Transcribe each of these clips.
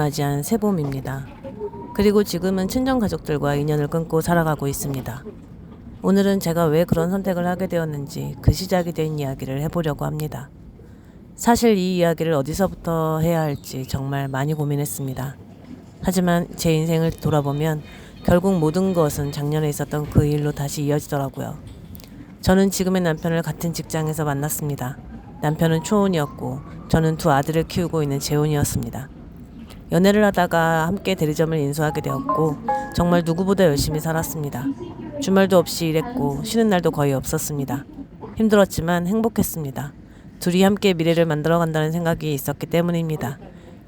맞이한 새봄입니다. 그리고 지금은 친정가족들과 인연을 끊고 살아가고 있습니다. 오늘은 제가 왜 그런 선택을 하게 되었는지 그 시작이 된 이야기를 해보려고 합니다. 사실 이 이야기를 어디서부터 해야 할지 정말 많이 고민했습니다. 하지만 제 인생을 돌아보면 결국 모든 것은 작년에 있었던 그 일로 다시 이어지더라고요. 저는 지금의 남편을 같은 직장에서 만났습니다. 남편은 초혼이었고 저는 두 아들을 키우고 있는 재혼이었습니다. 연애를 하다가 함께 대리점을 인수하게 되었고 정말 누구보다 열심히 살았습니다. 주말도 없이 일했고 쉬는 날도 거의 없었습니다. 힘들었지만 행복했습니다. 둘이 함께 미래를 만들어간다는 생각이 있었기 때문입니다.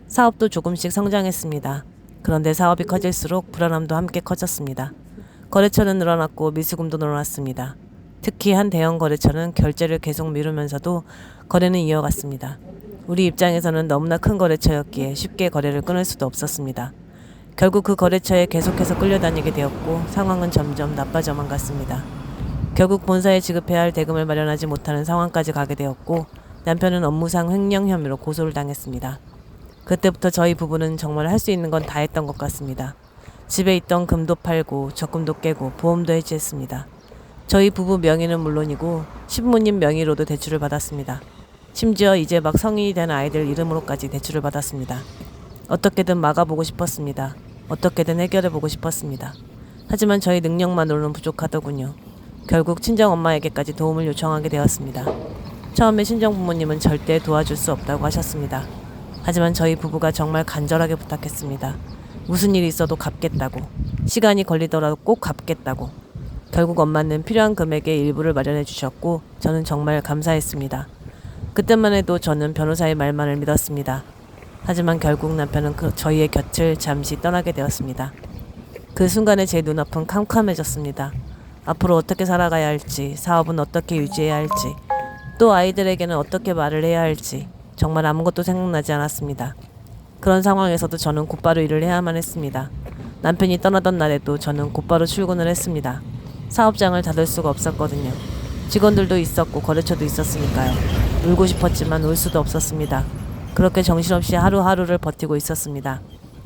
사업도 조금씩 성장했습니다. 그런데 사업이 커질수록 불안함도 함께 커졌습니다. 거래처는 늘어났고 미수금도 늘어났습니다. 특히 한 대형 거래처는 결제를 계속 미루면서도 거래는 이어갔습니다. 우리 입장에서는 너무나 큰 거래처였기에 쉽게 거래를 끊을 수도 없었습니다. 결국 그 거래처에 계속해서 끌려다니게 되었고 상황은 점점 나빠져만 갔습니다. 결국 본사에 지급해야 할 대금을 마련하지 못하는 상황까지 가게 되었고 남편은 업무상 횡령 혐의로 고소를 당했습니다. 그때부터 저희 부부는 정말 할 수 있는 건 다 했던 것 같습니다. 집에 있던 금도 팔고 적금도 깨고 보험도 해지했습니다. 저희 부부 명의는 물론이고 신부님 명의로도 대출을 받았습니다. 심지어 이제 막 성인이 된 아이들 이름으로까지 대출을 받았습니다. 어떻게든 막아보고 싶었습니다. 어떻게든 해결해보고 싶었습니다. 하지만 저희 능력만으로는 부족하더군요. 결국 친정엄마에게까지 도움을 요청하게 되었습니다. 처음에 친정부모님은 절대 도와줄 수 없다고 하셨습니다. 하지만 저희 부부가 정말 간절하게 부탁했습니다. 무슨 일이 있어도 갚겠다고. 시간이 걸리더라도 꼭 갚겠다고. 결국 엄마는 필요한 금액의 일부를 마련해 주셨고 저는 정말 감사했습니다. 그때만 해도 저는 변호사의 말만을 믿었습니다. 하지만 결국 남편은 저희의 곁을 잠시 떠나게 되었습니다. 그 순간에 제 눈앞은 캄캄해졌습니다. 앞으로 어떻게 살아가야 할지, 사업은 어떻게 유지해야 할지, 또 아이들에게는 어떻게 말을 해야 할지 정말 아무것도 생각나지 않았습니다. 그런 상황에서도 저는 곧바로 일을 해야만 했습니다. 남편이 떠나던 날에도 저는 곧바로 출근을 했습니다. 사업장을 닫을 수가 없었거든요. 직원들도 있었고 거래처도 있었으니까요. 울고 싶었지만 울 수도 없었습니다. 그렇게 정신없이 하루하루를 버티고 있었습니다.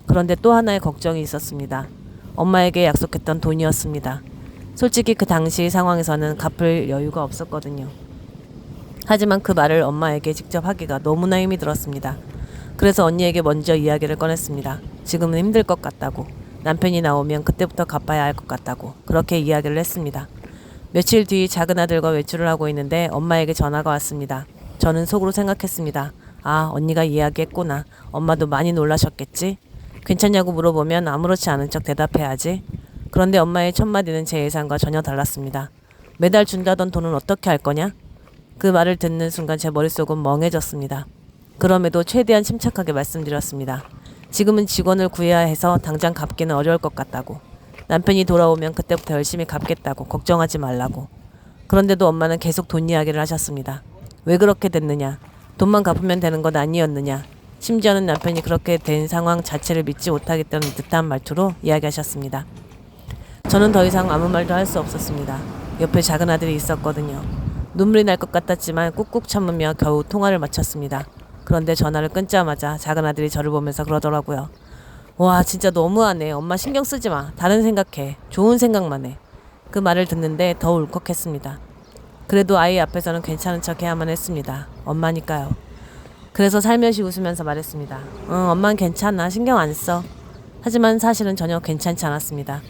그런데 또 하나의 걱정이 있었습니다. 엄마에게 약속했던 돈이었습니다. 솔직히 그 당시 상황에서는 갚을 여유가 없었거든요. 하지만 그 말을 엄마에게 직접 하기가 너무나 힘이 들었습니다. 그래서 언니에게 먼저 이야기를 꺼냈습니다. 지금은 힘들 것 같다고. 남편이 나오면 그때부터 갚아야 할 것 같다고. 그렇게 이야기를 했습니다. 며칠 뒤 작은 아들과 외출을 하고 있는데 엄마에게 전화가 왔습니다. 저는 속으로 생각했습니다. 아, 언니가 이야기했구나. 엄마도 많이 놀라셨겠지? 괜찮냐고 물어보면 아무렇지 않은 척 대답해야지. 그런데 엄마의 첫마디는 제 예상과 전혀 달랐습니다. 매달 준다던 돈은 어떻게 할 거냐? 그 말을 듣는 순간 제 머릿속은 멍해졌습니다. 그럼에도 최대한 침착하게 말씀드렸습니다. 지금은 직원을 구해야 해서 당장 갚기는 어려울 것 같다고. 남편이 돌아오면 그때부터 열심히 갚겠다고. 걱정하지 말라고. 그런데도 엄마는 계속 돈 이야기를 하셨습니다. 왜 그렇게 됐느냐? 돈만 갚으면 되는 것 아니었느냐? 심지어는 남편이 그렇게 된 상황 자체를 믿지 못하겠다는 듯한 말투로 이야기하셨습니다. 저는 더 이상 아무 말도 할 수 없었습니다. 옆에 작은 아들이 있었거든요. 눈물이 날 것 같았지만 꾹꾹 참으며 겨우 통화를 마쳤습니다. 그런데 전화를 끊자마자 작은 아들이 저를 보면서 그러더라고요. 와, 진짜 너무하네. 엄마 신경 쓰지 마. 다른 생각해. 좋은 생각만 해. 그 말을 듣는데 더 울컥했습니다. 그래도 아이 앞에서는 괜찮은 척 해야만 했습니다. 엄마니까요. 그래서 살며시 웃으면서 말했습니다. 엄마는 괜찮아. 신경 안 써. 하지만 사실은 전혀 괜찮지 않았습니다.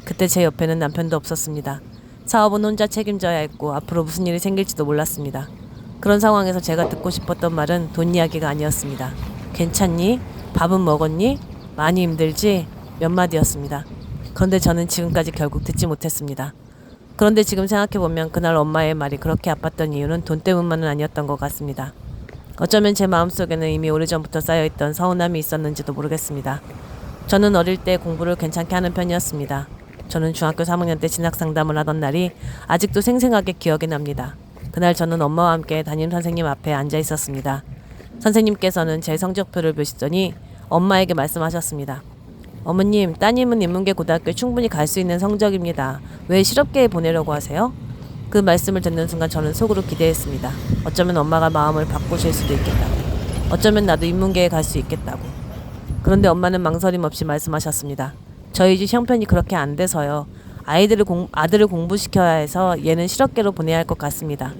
그때 제 옆에는 남편도 없었습니다. 사업은 혼자 책임져야 했고 앞으로 무슨 일이 생길지도 몰랐습니다. 그런 상황에서 제가 듣고 싶었던 말은 돈 이야기가 아니었습니다. 괜찮니? 밥은 먹었니? 많이 힘들지? 몇 마디였습니다. 그런데 저는 지금까지 결국 듣지 못했습니다. 그런데 지금 생각해보면 그날 엄마의 말이 그렇게 아팠던 이유는 돈 때문만은 아니었던 것 같습니다. 어쩌면 제 마음속에는 이미 오래전부터 쌓여있던 서운함이 있었는지도 모르겠습니다. 저는 어릴 때 공부를 괜찮게 하는 편이었습니다. 저는 중학교 3학년 때 진학상담을 하던 날이 아직도 생생하게 기억이 납니다. 그날 저는 엄마와 함께 담임 선생님 앞에 앉아 있었습니다. 선생님께서는 제 성적표를 보시더니 엄마에게 말씀하셨습니다. 어머님, 따님은 인문계 고등학교에 충분히 갈 수 있는 성적입니다. 왜 실업계에 보내려고 하세요? 그 말씀을 듣는 순간 저는 속으로 기대했습니다. 어쩌면 엄마가 마음을 바꾸실 수도 있겠다고. 어쩌면 나도 인문계에 갈 수 있겠다고. 그런데 엄마는 망설임 없이 말씀하셨습니다. 저희 집 형편이 그렇게 안 돼서요. 아들을 공부시켜야 해서 얘는 실업계로 보내야 할 것 같습니다.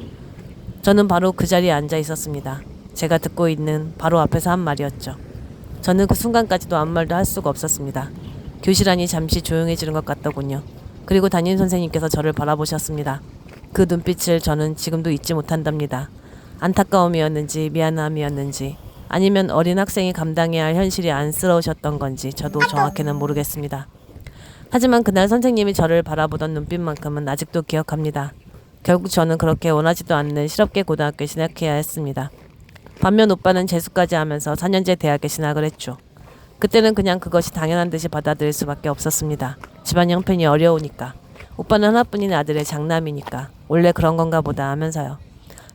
저는 바로 그 자리에 앉아 있었습니다. 제가 듣고 있는 바로 앞에서 한 말이었죠. 저는 그 순간까지도 아무 말도 할 수가 없었습니다. 교실 안이 잠시 조용해지는 것 같더군요. 그리고 담임 선생님께서 저를 바라보셨습니다. 그 눈빛을 저는 지금도 잊지 못한답니다. 안타까움이었는지 미안함이었는지 아니면 어린 학생이 감당해야 할 현실이 안쓰러우셨던 건지 저도 정확히는 모르겠습니다. 하지만 그날 선생님이 저를 바라보던 눈빛만큼은 아직도 기억합니다. 결국 저는 그렇게 원하지도 않는 실업계 고등학교에 진학해야 했습니다. 반면 오빠는 재수까지 하면서 4년제 대학에 진학을 했죠. 그때는 그냥 그것이 당연한 듯이 받아들일 수밖에 없었습니다. 집안 형편이 어려우니까. 오빠는 하나뿐인 아들의 장남이니까. 원래 그런 건가 보다 하면서요.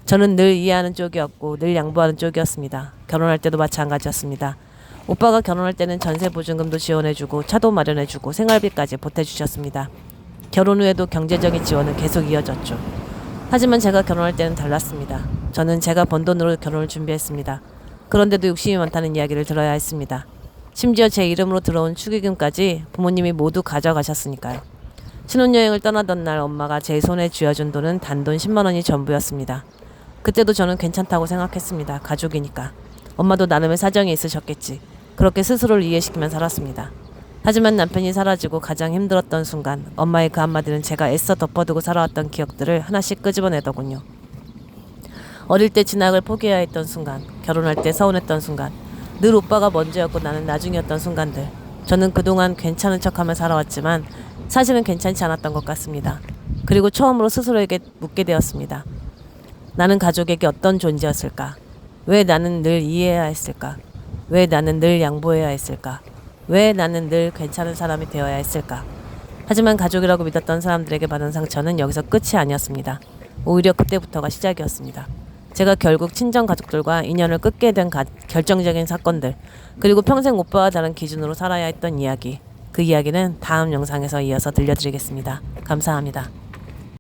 저는 늘 이해하는 쪽이었고 늘 양보하는 쪽이었습니다. 결혼할 때도 마찬가지였습니다. 오빠가 결혼할 때는 전세 보증금도 지원해주고 차도 마련해주고 생활비까지 보태주셨습니다. 결혼 후에도 경제적인 지원은 계속 이어졌죠. 하지만 제가 결혼할 때는 달랐습니다. 저는 제가 번 돈으로 결혼을 준비했습니다. 그런데도 욕심이 많다는 이야기를 들어야 했습니다. 심지어 제 이름으로 들어온 축의금까지 부모님이 모두 가져가셨으니까요. 신혼여행을 떠나던 날 엄마가 제 손에 쥐어준 돈은 단돈 10만 원이 전부였습니다. 그때도 저는 괜찮다고 생각했습니다. 가족이니까. 엄마도 나름의 사정이 있으셨겠지. 그렇게 스스로를 이해시키며 살았습니다. 하지만 남편이 사라지고 가장 힘들었던 순간 엄마의 그 한마디는 제가 애써 덮어두고 살아왔던 기억들을 하나씩 끄집어내더군요. 어릴 때 진학을 포기해야 했던 순간, 결혼할 때 서운했던 순간, 늘 오빠가 먼저였고 나는 나중이었던 순간들. 저는 그동안 괜찮은 척하며 살아왔지만 사실은 괜찮지 않았던 것 같습니다. 그리고 처음으로 스스로에게 묻게 되었습니다. 나는 가족에게 어떤 존재였을까? 왜 나는 늘 이해해야 했을까? 왜 나는 늘 양보해야 했을까? 왜 나는 늘 괜찮은 사람이 되어야 했을까? 하지만 가족이라고 믿었던 사람들에게 받은 상처는 여기서 끝이 아니었습니다. 오히려 그때부터가 시작이었습니다. 제가 결국 친정 가족들과 인연을 끊게 된 결정적인 사건들, 그리고 평생 오빠와 다른 기준으로 살아야 했던 이야기, 그 이야기는 다음 영상에서 이어서 들려드리겠습니다. 감사합니다.